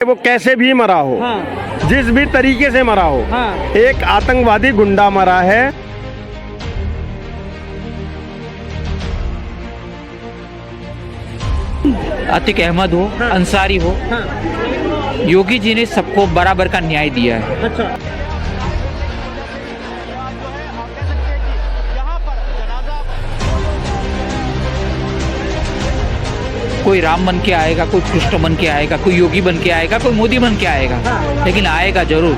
वो कैसे भी मरा हो, जिस भी तरीके से मरा हो, एक आतंकवादी गुंडा मरा है। अतीक अहमद हो, अंसारी हो, योगी जी ने सबको बराबर का न्याय दिया है। अच्छा। कोई राम बन के आएगा, कोई कृष्ण बन के आएगा, कोई योगी बन के आएगा, कोई मोदी बन के आएगा, लेकिन आएगा जरूर।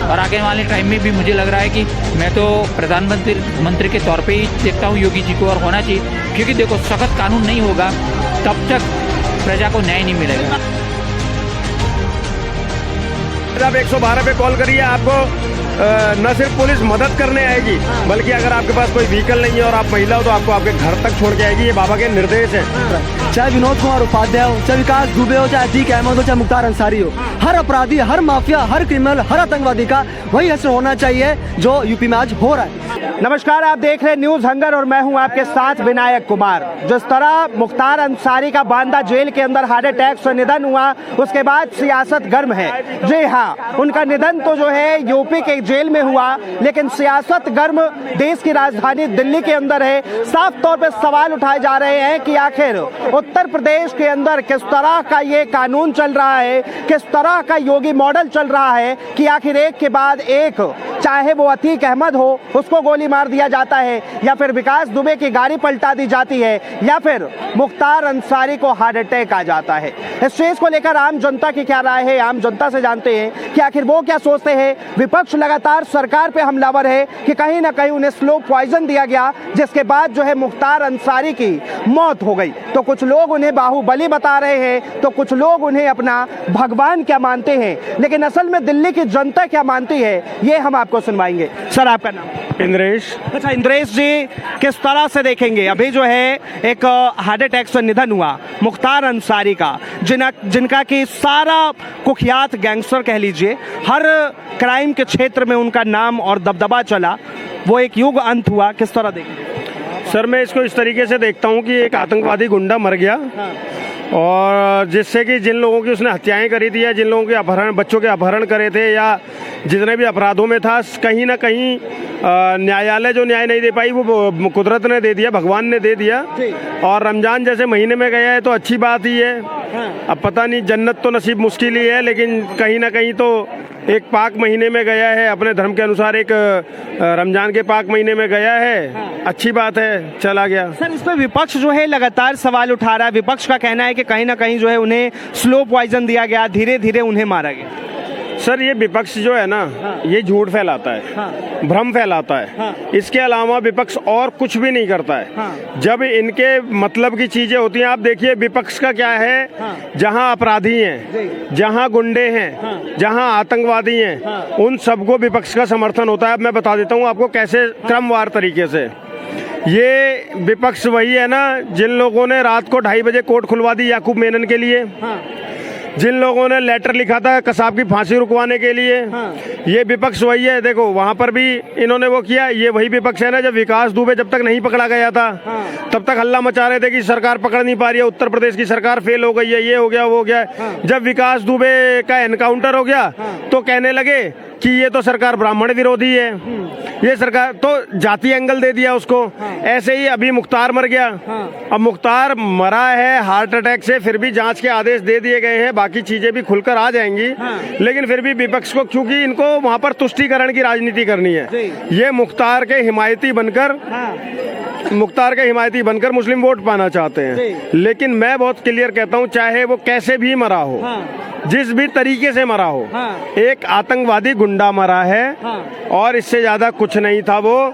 और आगे वाले टाइम में भी मुझे लग रहा है कि मैं तो प्रधानमंत्री के तौर पे ही देखता हूँ योगी जी को, और होना चाहिए, क्योंकि देखो सख्त कानून नहीं होगा तब तक प्रजा को न्याय नहीं मिलेगा। आप 112 पे कॉल करिए, आपको न सिर्फ पुलिस मदद करने आएगी, बल्कि अगर आपके पास कोई व्हीकल नहीं है और आप महिला हो तो आपको आपके घर तक छोड़ के आएगी। ये बाबा के निर्देश है। चाहे विनोद कुमार उपाध्याय हो, चाहे विकास दुबे हो, चाहे अतीक अहमद हो, चाहे मुख्तार अंसारी हो, हर अपराधी, हर माफिया, हर क्रिमिनल, हर आतंकवादी का वही असर होना चाहिए जो यूपी में आज हो रहा है। नमस्कार, आप देख रहे हैं न्यूज हंगर और मैं हूं आपके साथ विनायक कुमार। जिस तरह मुख्तार अंसारी का बांदा जेल के अंदर हार्ट अटैक से निधन हुआ, उसके बाद सियासत गर्म है। जी हाँ, उनका निधन तो जो है यूपी के जेल में हुआ, लेकिन सियासत गर्म देश की राजधानी दिल्ली के अंदर है। साफ तौर पे सवाल उठाए जा रहे हैं कि आखिर उत्तर प्रदेश के अंदर किस तरह का ये कानून चल रहा है, किस तरह का योगी मॉडल चल रहा है कि आखिर एक के बाद एक, चाहे वो अतीक अहमद हो उसको गोली मार दिया जाता है, या फिर विकास दुबे की गाड़ी पलटा दी जाती है, या फिर मुख्तार अंसारी को हार्ट अटैक आ जाता है। इस चीज को लेकर आम जनता की क्या राय है, आम जनता से जानते हैं कि आखिर वो क्या सोचते हैं। विपक्ष लगातार सरकार पे हमलावर है कि कहीं ना कहीं उन्हें स्लो पॉइजन दिया गया, जिसके बाद जो है मुख्तार अंसारी की मौत हो गई। तो कुछ लोग उन्हें बाहुबली बता रहे हैं, तो कुछ लोग उन्हें अपना भगवान क्या मानते हैं, लेकिन असल में दिल्ली की जनता क्या मानती है ये हम आपको सुनवाएंगे। सर, आपका नाम? इंद्रेश। अच्छा इंद्रेश जी, किस तरह से देखेंगे अभी जो है एक हार्ट अटैक से निधन हुआ मुख्तार अंसारी का, जिनका कि सारा कुख्यात गैंगस्टर कह लीजिए, हर क्राइम के क्षेत्र में उनका नाम और दबदबा चला, वो एक युग अंत हुआ, किस तरह देखेंगे? सर, मैं इसको इस तरीके से देखता हूँ कि एक आतंकवादी गुंडा मर गया, और जिससे कि जिन लोगों की उसने हत्याएं करी थी, या जिन लोगों के अपहरण, बच्चों के अपहरण करे थे, या जितने भी अपराधों में था, कहीं ना कहीं न्यायालय जो न्याय नहीं दे पाई वो कुदरत ने दे दिया, भगवान ने दे दिया। और रमजान जैसे महीने में गया है तो अच्छी बात ही है। अब पता नहीं, जन्नत तो नसीब मुश्किल ही है, लेकिन कहीं ना कहीं तो एक पाक महीने में गया है, अपने धर्म के अनुसार एक रमजान के पाक महीने में गया है, अच्छी बात है, चला गया। सर, इस पर विपक्ष जो है लगातार सवाल उठा रहा है। विपक्ष का कहना है कि कहीं ना कहीं जो है उन्हें स्लो पॉइजन दिया गया, धीरे धीरे उन्हें मारा गया। सर, ये विपक्ष जो है ना, ये झूठ फैलाता है, भ्रम फैलाता है। इसके अलावा विपक्ष और कुछ भी नहीं करता है। जब इनके मतलब की चीजें होती हैं, आप देखिए विपक्ष का क्या है, जहां अपराधी हैं, जहां गुंडे हैं, जहां आतंकवादी हैं, उन सबको विपक्ष का समर्थन होता है। अब मैं बता देता हूं आपको कैसे, क्रमवार तरीके से। ये विपक्ष वही है ना जिन लोगों ने रात को 2:30 बजे कोर्ट खुलवा दी याकूब मेनन के लिए, जिन लोगों ने लेटर लिखा था कसाब की फांसी रुकवाने के लिए, ये विपक्ष वही है। देखो वहां पर भी इन्होंने वो किया। ये वही विपक्ष है ना जब विकास दुबे जब तक नहीं पकड़ा गया था, तब तक हल्ला मचा रहे थे कि सरकार पकड़ नहीं पा रही है, उत्तर प्रदेश की सरकार फेल हो गई है, ये हो गया वो हो गया। जब विकास दुबे का एनकाउंटर हो गया तो कहने लगे कि ये तो सरकार ब्राह्मण विरोधी है, ये सरकार तो जाति एंगल दे दिया उसको। ऐसे ही अभी मुख्तार मर गया। अब मुख्तार मरा है हार्ट अटैक से, फिर भी जांच के आदेश दे दिए गए हैं, बाकी चीजें भी खुलकर आ जाएंगी, लेकिन फिर भी विपक्ष को, क्योंकि इनको वहां पर तुष्टीकरण की राजनीति करनी है, ये मुख्तार के हिमायती बनकर मुस्लिम वोट पाना चाहते हैं। लेकिन मैं बहुत क्लियर कहता हूँ, चाहे वो कैसे भी मरा हो, जिस भी तरीके से मरा हो, एक आतंकवादी गुंडा मरा है, और इससे ज्यादा कुछ नहीं था वो।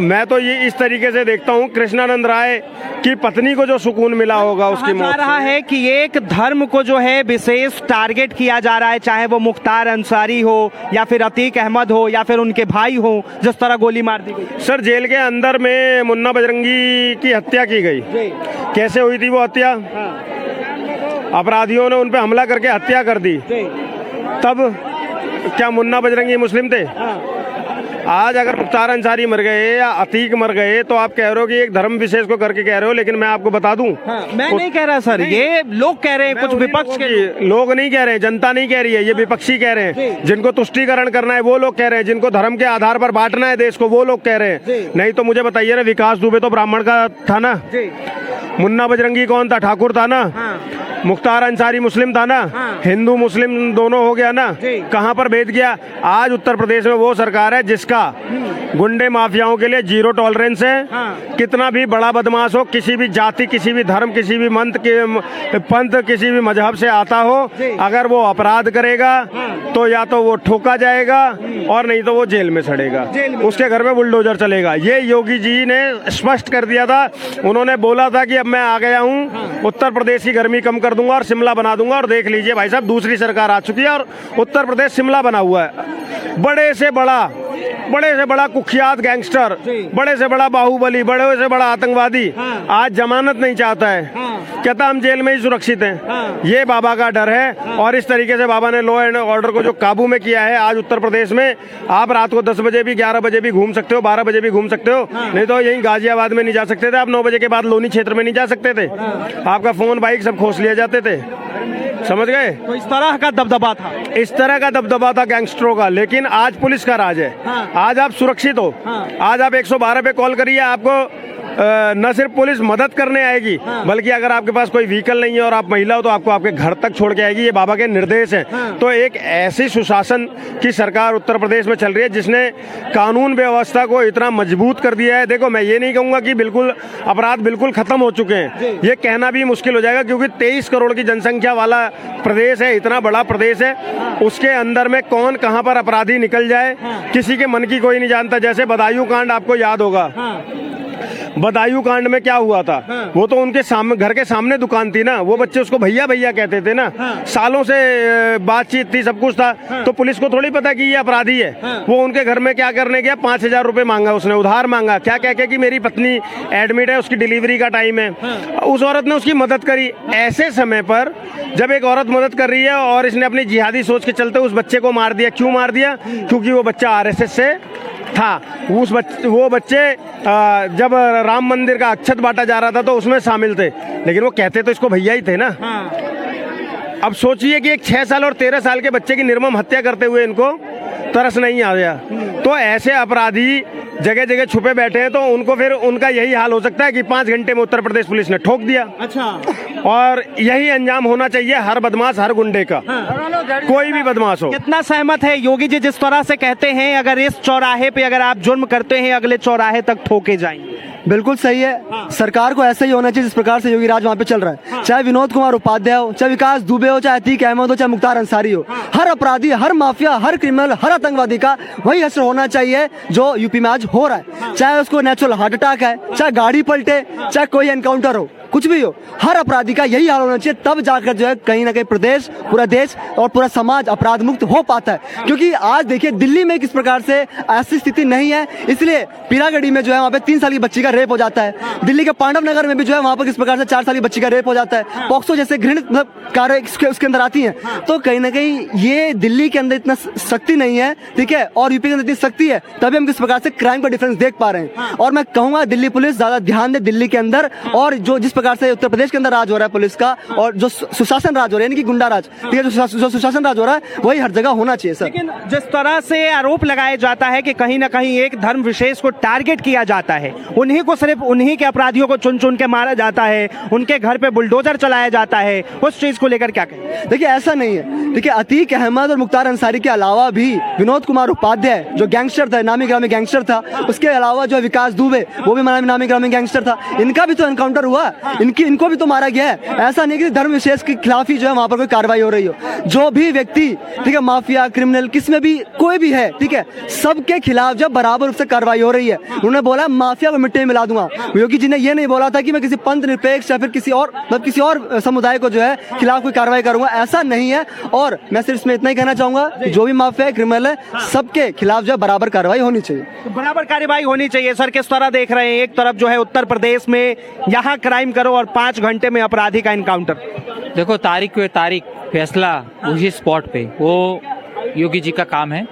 मैं तो ये इस तरीके से देखता हूँ, कृष्णानंद राय की पत्नी को जो सुकून मिला होगा उसकी मौत से। रहा है कि एक धर्म को जो है विशेष टारगेट किया जा रहा है, चाहे वो मुख्तार अंसारी हो, या फिर अतीक अहमद हो, या फिर उनके भाई हो, जिस तरह गोली मार दी गई। सर, जेल के अंदर में मुन्ना बजरंगी की हत्या की गई। कैसे हुई थी वो हत्या? अपराधियों ने उन पे हमला करके हत्या कर दी। तब क्या मुन्ना बजरंगी मुस्लिम थे? आज अगर मुख्तार अंसारी मर गए या अतीक मर गए तो आप कह रहे हो कि एक धर्म विशेष को करके कह रहे हो, लेकिन मैं आपको बता दूं, मैं नहीं कह रहा सर, ये लोग कह रहे हैं, कुछ विपक्ष के लोग नहीं कह रहे हैं, जनता नहीं कह रही है, ये विपक्षी कह रहे हैं। जिनको तुष्टीकरण करना है वो लोग कह रहे हैं, जिनको धर्म के आधार पर बांटना है देश को वो लोग कह रहे हैं। नहीं तो मुझे बताइए ना, विकास दुबे तो ब्राह्मण का था ना, मुन्ना बजरंगी कौन था? ठाकुर था ना। मुख्तार अंसारी मुस्लिम था ना। हिंदू मुस्लिम दोनों हो गया ना। कहाँ पर भेद गया? आज उत्तर प्रदेश में वो सरकार है जिसका गुंडे माफियाओं के लिए जीरो टॉलरेंस है। कितना भी बड़ा बदमाश हो, किसी भी जाति, किसी भी धर्म, किसी भी पंथ, किसी भी मजहब से आता हो, अगर वो अपराध करेगा तो या तो वो ठोका जाएगा और नहीं तो वो जेल में सड़ेगा, उसके घर में बुलडोजर चलेगा। ये योगी जी ने स्पष्ट कर दिया था। उन्होंने बोला था कि अब मैं आ गया हूँ, उत्तर प्रदेश की गर्मी कम कर दूंगा और शिमला बना दूंगा। और देख लीजिए भाई साहब, दूसरी सरकार आ चुकी है और उत्तर प्रदेश शिमला बना हुआ है। बड़े से बड़ा कुख्यात गैंगस्टर, बड़े से बड़ा बाहुबली, बड़े से बड़ा आतंकवादी आज जमानत नहीं चाहता है, कहता हम जेल में ही सुरक्षित हैं। ये बाबा का डर है। और इस तरीके से बाबा ने लॉ एंड ऑर्डर को जो काबू में किया है आज उत्तर प्रदेश में, आप रात को 10 बजे भी, 11 बजे भी घूम सकते हो, 12 बजे भी घूम सकते हो। नहीं तो यहीं गाजियाबाद में नहीं जा सकते थे आप, 9 बजे के बाद लोनी क्षेत्र में नहीं जा सकते थे, आपका फोन बाइक सब खोस लिए जाते थे। समझ गए? तो इस तरह का दबदबा था, इस तरह का दबदबा था गैंगस्टरों का। लेकिन आज पुलिस का राज है। आज आप सुरक्षित हो। आज आप 112 पे कॉल करिए, आपको न सिर्फ पुलिस मदद करने आएगी, बल्कि अगर आपके पास कोई व्हीकल नहीं है और आप महिला हो तो आपको आपके घर तक छोड़ के आएगी। ये बाबा के निर्देश हैं। तो एक ऐसी सुशासन की सरकार उत्तर प्रदेश में चल रही है जिसने कानून व्यवस्था को इतना मजबूत कर दिया है। देखो, मैं ये नहीं कहूंगा कि बिल्कुल अपराध बिल्कुल खत्म हो चुके हैं, ये कहना भी मुश्किल हो जाएगा, क्योंकि 23 करोड़ की जनसंख्या वाला प्रदेश है, इतना बड़ा प्रदेश है। उसके अंदर में कौन कहां पर अपराधी निकल जाए किसी के मन की कोई नहीं जानता। जैसे बदायूं कांड आपको याद होगा, बदायूं कांड में क्या हुआ था? वो तो उनके सामने, घर के सामने दुकान थी ना, वो बच्चे उसको भैया भैया कहते थे ना। सालों से बातचीत थी, सब कुछ था, तो पुलिस को थोड़ी पता कि ये अपराधी है। वो उनके घर में क्या करने गया, 5,000 रुपए मांगा, उसने उधार मांगा, क्या कह के कि मेरी पत्नी एडमिट है, उसकी डिलीवरी का टाइम है। उस औरत ने उसकी मदद करी। ऐसे समय पर जब एक औरत मदद कर रही है और इसने अपनी जिहादी सोच के चलते उस बच्चे को मार दिया। क्यों मार दिया? क्योंकि वो बच्चा आरएसएस से था। वो बच्चे जब राम मंदिर का अक्षत बांटा जा रहा था तो उसमें शामिल थे, लेकिन वो कहते तो इसको भैया ही थे ना। अब सोचिए कि एक 6 साल और 13 साल के बच्चे की निर्मम हत्या करते हुए इनको तरस नहीं आ गया। तो ऐसे अपराधी जगह जगह छुपे बैठे हैं, तो उनको फिर उनका यही हाल हो सकता है कि 5 घंटे में उत्तर प्रदेश पुलिस ने ठोक दिया। अच्छा, और यही अंजाम होना चाहिए हर बदमाश, हर गुंडे का, कोई भी बदमाश हो। कितना सहमत है योगी जी जिस तरह से कहते हैं अगर इस चौराहे पे अगर आप जुर्म करते हैं अगले चौराहे तक ठोके जाएंगे? बिल्कुल सही है। सरकार को ऐसा ही होना चाहिए जिस प्रकार से योगी राज वहाँ पे चल रहा है। चाहे विनोद कुमार उपाध्याय हो, चाहे विकास दुबे हो, चाहे अतीक अहमद हो, चाहे मुख्तार अंसारी हो, हर अपराधी, हर माफिया, हर क्रिमिनल, हर आतंकवादी का वही हश्र होना चाहिए जो यूपी में आज हो रहा है। चाहे उसको नेचुरल हार्ट अटैक है, चाहे गाड़ी पलटे, चाहे कोई एनकाउंटर हो, कुछ भी हो, हर अपराधी का यही हाल होना चाहिए। तब जाकर जो है कहीं ना कहीं प्रदेश, पूरा देश और पूरा समाज अपराध मुक्त हो पाता है। क्योंकि आज देखिए दिल्ली में किस प्रकार से ऐसी स्थिति नहीं है, इसलिए पीरागढ़ी में जो है वहाँ पे 3 साल की बच्ची का रेप हो जाता है। दिल्ली के पांडव नगर में भी जो है वहाँ पर किस प्रकार से 4 साल की बच्ची का रेप हो जाता है। पॉक्सो जैसे घृणित कार्य उसके अंदर आती है। तो कहीं ना कहीं ये दिल्ली के अंदर इतना शक्ति नहीं है, ठीक है, और यूपी के अंदर इतनी शक्ति है, तभी हम किस प्रकार से क्राइम का डिफरेंस देख पा रहे हैं। और मैं कहूंगा दिल्ली पुलिस ज्यादा ध्यान दे दिल्ली के अंदर, और जो जिस प्रकार से उत्तर प्रदेश के अंदर राज हो रहा है पुलिस का, और जो सुशासन राज हो रहा है, यानी कि गुंडा राज, ठीक है, जो सुशासन राज हो रहा है वही हर जगह होना चाहिए सर। लेकिन जिस तरह से आरोप लगाया जाता है कि कहीं ना कहीं एक धर्म विशेष को टारगेट किया जाता है, उन्हीं को, सिर्फ उन्हीं के अपराधियों को चुन चुन के मारा जाता है, उनके घर पे बुलडोजर चलाया जाता है, उस चीज को लेकर क्या कहें? देखिए ऐसा नहीं है। देखिए अतीक अहमद और मुख्तार अंसारी के अलावा भी विनोद कुमार उपाध्याय जो गैंगस्टर था, नामी ग्रामी गैंगस्टर था, उसके अलावा जो विकास दुबे वो भी नामी ग्रामी गैंगस्टर था, इनका भी तो एनकाउंटर हुआ, इनको भी तो मारा गया है। ऐसा नहीं कि धर्म विशेष के खिलाफ ही जो है वहां पर कोई कार्रवाई हो रही हो। जो भी व्यक्ति, ठीक है, माफिया, क्रिमिनल, किसमें भी कोई भी है, ठीक है, सबके खिलाफ जब बराबर रूप से कार्रवाई हो रही है। उन्होंने बोला माफिया को मिट्टी में मिला दूंगा। योगी जी ने ये नहीं बोला था कि मैं किसी पंथ निरपेक्ष या फिर किसी और समुदाय को जो है खिलाफ कोई कार्रवाई करूंगा, ऐसा नहीं है। और मैं सिर्फ इसमें इतना ही कहना चाहूंगा, जो भी माफिया है, क्रिमिनल है, सबके खिलाफ जो है बराबर कार्रवाई होनी चाहिए। तो बराबर कार्रवाई होनी चाहिए। सर किस तरह देख रहे हैं, एक तरफ जो है उत्तर प्रदेश में यहाँ क्राइम करो और 5 घंटे में अपराधी का एनकाउंटर? देखो, तारीख पे तारीख फैसला उसी स्पॉट पे, वो योगी जी का काम है।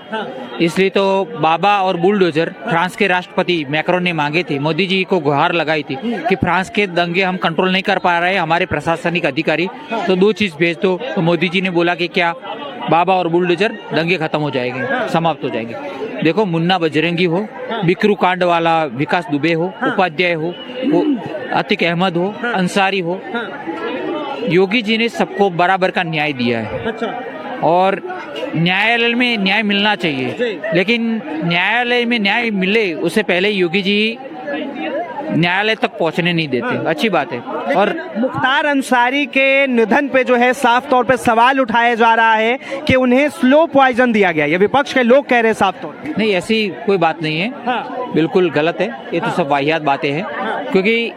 इसलिए तो बाबा और बुलडोजर फ्रांस के राष्ट्रपति मैक्रोन ने मांगे थे, मोदी जी को गुहार लगाई थी कि फ्रांस के दंगे हम कंट्रोल नहीं कर पा रहे, हमारे प्रशासनिक अधिकारी, तो 2 चीज भेज दो। तो मोदी जी ने बोला कि क्या बाबा और बुलडोजर दंगे खत्म हो जाएंगे, समाप्त हो जाएंगे। देखो, मुन्ना बजरंगी हो, बिक्रू कांड वाला विकास दुबे हो, उपाध्याय हो, वो अतीक अहमद हो, अंसारी हो, योगी जी ने सबको बराबर का न्याय दिया है। और न्यायालय में न्याय मिलना चाहिए, लेकिन न्यायालय में न्याय मिले उससे पहले योगी जी न्यायालय तक पहुंचने नहीं देते। अच्छी बात है। और मुख्तार अंसारी के निधन पे जो है साफ तौर पे सवाल उठाया जा रहा है कि उन्हें स्लो पॉइजन दिया गया, ये विपक्ष के लोग कह रहे हैं साफ तौर पे। नहीं, ऐसी कोई बात नहीं है। बिल्कुल गलत है, ये तो सब वाहियात बातें हैं। क्योंकि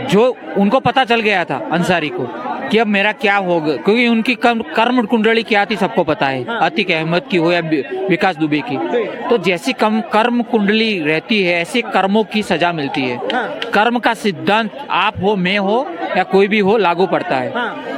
जो उनको पता चल गया था अंसारी को कि अब मेरा क्या होगा, क्योंकि उनकी कर्म कुंडली क्या थी सबको पता है, अतीक अहमद की हो या विकास दुबे की। तो जैसी कर्म कुंडली रहती है ऐसे कर्मों की सजा मिलती है। कर्म का सिद्धांत आप हो, मैं हो या कोई भी हो, लागू पड़ता है।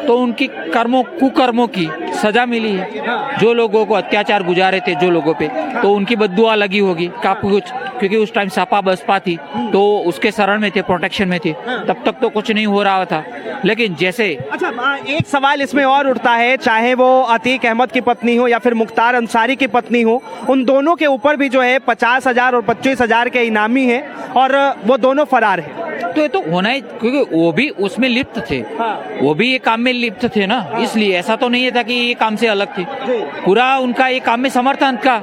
तो उनकी कुकर्मों की सजा मिली है। जो लोगों को अत्याचार गुजारे थे जो लोगों पे, तो उनकी बद्दुआ लगी होगी काफी कुछ, क्योंकि उस टाइम सपा बसपा थी तो उसके शरण में थे, प्रोटेक्शन में थे, तब तक तो कुछ नहीं हो रहा था। लेकिन जैसे एक सवाल इसमें और उठता है, चाहे वो अतीक अहमद की पत्नी हो या फिर मुख्तार अंसारी की पत्नी हो, उन दोनों के ऊपर भी जो है 50,000 और 25,000 के इनामी है और वो दोनों फरार है। तो ये तो होना है, क्योंकि वो भी उसमें लिप्त थे। वो भी ये काम में लिप्त थे ना, इसलिए ऐसा तो नहीं था कि ये काम से अलग थे। पूरा उनका ये काम में समर्थन का,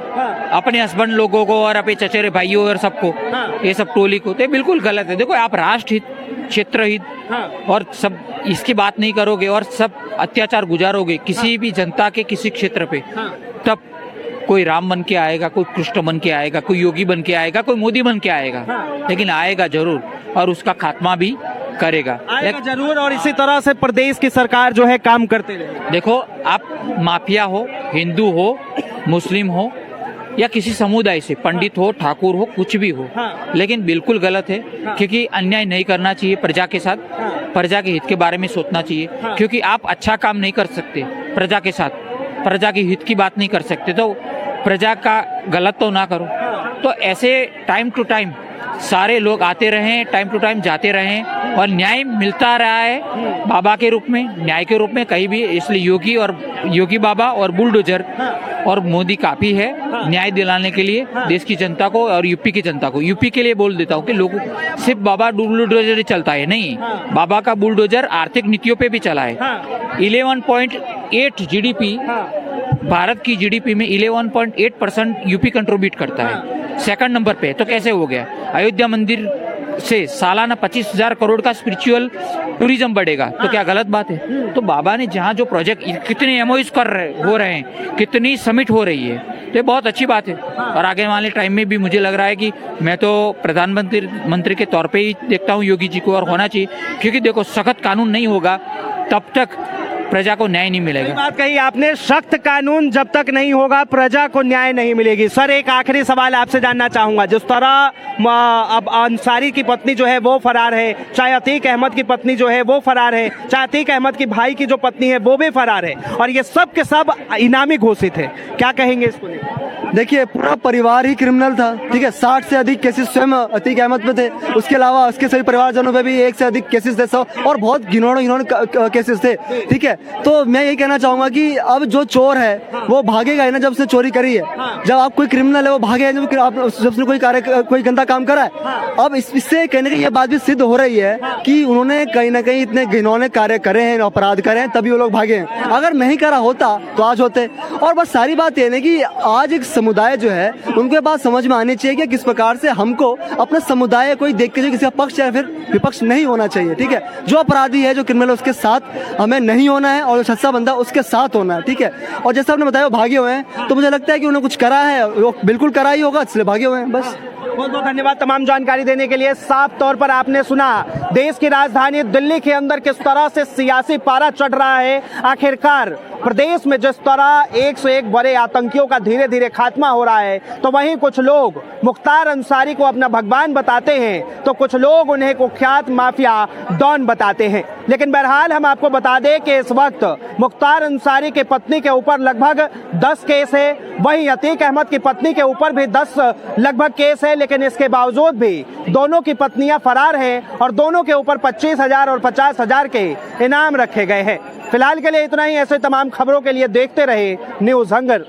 अपने हस्बैंड लोगों को और अपने चचेरे भाइयों और सबको, ये सब टोली को, तो बिल्कुल गलत है। देखो, आप राष्ट्रहित, क्षेत्र हित और सब इसकी बात नहीं करोगे और सब अत्याचार गुजारोगे किसी भी जनता के किसी क्षेत्र पे, तब कोई राम बन के आएगा, कोई कृष्ण बन के आएगा, कोई योगी बन के आएगा, कोई मोदी बन के आएगा, लेकिन आएगा जरूर और उसका खात्मा भी करेगा जरूर। और इसी तरह से प्रदेश की सरकार जो है काम करते रहे। देखो, आप माफिया हो, हिंदू हो, मुस्लिम हो या किसी समुदाय से, पंडित हो, ठाकुर हो, कुछ भी हो, लेकिन बिल्कुल गलत है। क्योंकि अन्याय नहीं करना चाहिए प्रजा के साथ, प्रजा के हित के बारे में सोचना चाहिए। क्योंकि आप अच्छा काम नहीं कर सकते प्रजा के साथ, प्रजा के हित की बात नहीं कर सकते, तो प्रजा का गलत तो ना करो। तो ऐसे टाइम टू टाइम सारे लोग आते रहें, टाइम टू टाइम जाते रहें और न्याय मिलता रहा है बाबा के रूप में, न्याय के रूप में कहीं भी। इसलिए योगी बाबा और बुलडोजर और मोदी काफी है न्याय दिलाने के लिए देश की जनता को और यूपी की जनता को। यूपी के लिए बोल देता हूँ कि लोगों सिर्फ बाबा बुलडोजर ही चलता है, नहीं, बाबा का बुलडोजर आर्थिक नीतियों पे भी चला है। 11.8 GDP, भारत की GDP में 11.8% यूपी कंट्रीब्यूट करता है, सेकंड नंबर पे। तो कैसे हो गया? अयोध्या मंदिर से सालाना 25,000 करोड़ का स्पिरिचुअल टूरिज्म बढ़ेगा, तो क्या गलत बात है? तो बाबा ने जहाँ जो प्रोजेक्ट, कितने एमओयूज हो रहे हैं, कितनी समिट हो रही है, तो ये बहुत अच्छी बात है। और आगे वाले टाइम में भी मुझे लग रहा है कि मैं तो प्रधानमंत्री के तौर पे ही देखता हूँ योगी जी को, और होना चाहिए। क्योंकि देखो, सख्त कानून नहीं होगा तब तक प्रजा को न्याय नहीं मिलेगा। बात कही आपने, सख्त कानून जब तक नहीं होगा प्रजा को न्याय नहीं मिलेगी। सर, एक आखिरी सवाल आपसे जानना चाहूंगा, जिस तरह अब अंसारी की पत्नी जो है वो फरार है, चाहे अतीक अहमद की पत्नी जो है वो फरार है, चाहे अतीक अहमद की भाई की जो पत्नी है वो भी फरार है, और ये सब के सब इनामी घोषित है, क्या कहेंगे इसको? देखिए, पूरा परिवार ही क्रिमिनल था, ठीक है। 60 से अधिक केसेस स्वयं अतीक अहमद पे थे, उसके अलावा उसके सभी परिवारजनों पे भी 1 से अधिक केसेस थे, और बहुत घिनौने केसेस थे, ठीक है। तो मैं यही कहना चाहूंगा कि अब जो चोर है वो भागेगा ही ना जब उसने चोरी करी है। जब आप कोई क्रिमिनल है वो भागेगा जब उसने कोई गंदा काम करा है। अब इससे कहीं ना कहीं ये बात भी सिद्ध हो रही है कि उन्होंने कहीं ना कहीं इतने घिनौने कार्य करे हैं, अपराध करे हैं, तभी वो लोग भागे हैं। अगर नहीं करा होता तो आज होते। और बस सारी बात ये है कि आज एक समुदाय जो है उनके बात समझ में आनी चाहिए कि किस प्रकार से हमको अपना समुदाय कोई देख के जो किसी का पक्ष या फिर विपक्ष नहीं होना चाहिए, ठीक है। जो अपराधी है, जो क्रिमिनल, उसके साथ हमें नहीं होना है, और जो सच्चा बंदा उसके साथ होना है, ठीक है। और जैसा आपने बताया वो भागे हुए हैं, तो मुझे लगता है कि उन्होंने कुछ करा है, वो बिल्कुल करा ही होगा, इसलिए भागे हुए हैं, बस। बहुत बहुत धन्यवाद तमाम जानकारी देने के लिए। साफ तौर पर आपने सुना देश की राजधानी दिल्ली के अंदर किस तरह से सियासी पारा चढ़ रहा है। आखिरकार प्रदेश में जिस तरह एक से एक बड़े आतंकियों का धीरे धीरे खात्मा हो रहा है, तो वहीं कुछ लोग मुख्तार अंसारी को अपना भगवान बताते हैं, तो कुछ लोग उन्हें कुख्यात माफिया डॉन बताते हैं। लेकिन बहरहाल हम आपको बता दें कि इस वक्त मुख्तार अंसारी की पत्नी के ऊपर लगभग 10 केस है, वहीं अतीक अहमद की पत्नी के ऊपर भी 10 लगभग केस है। लेकिन इसके बावजूद भी दोनों की पत्नियां फरार हैं और दोनों के ऊपर 25,000 और 50,000 के इनाम रखे गए हैं। फिलहाल के लिए इतना ही। ऐसे तमाम खबरों के लिए देखते रहे न्यूज़ हंगर।